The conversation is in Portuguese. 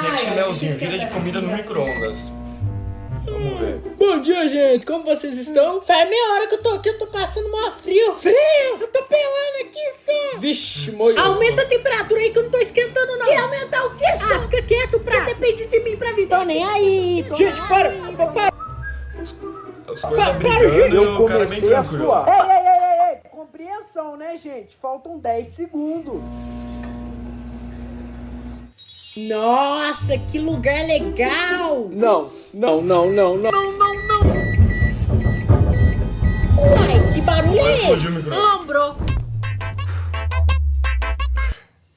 Retinelzinho, vira de comida no micro-ondas. Vamos ver. Bom dia, gente. Como vocês estão? Faz meia hora que eu tô aqui, eu tô passando mó frio. Frio! Eu tô pelando aqui, só. Vixe, molho. Aumenta a temperatura aí que eu não tô esquentando, não. Quer aumentar o quê, só? Ah, fica quieto, Pra. Você depende de mim pra vir. Tô nem aí. Gente, para. As coisas brigando, Eu o cara é bem comecei a tranquilo. suar. Ei, compreensão, né, gente? Faltam 10 segundos. Nossa, que lugar legal. Não. Uai, que barulho é Explodiu o esse? micro-ondas. Lambrou.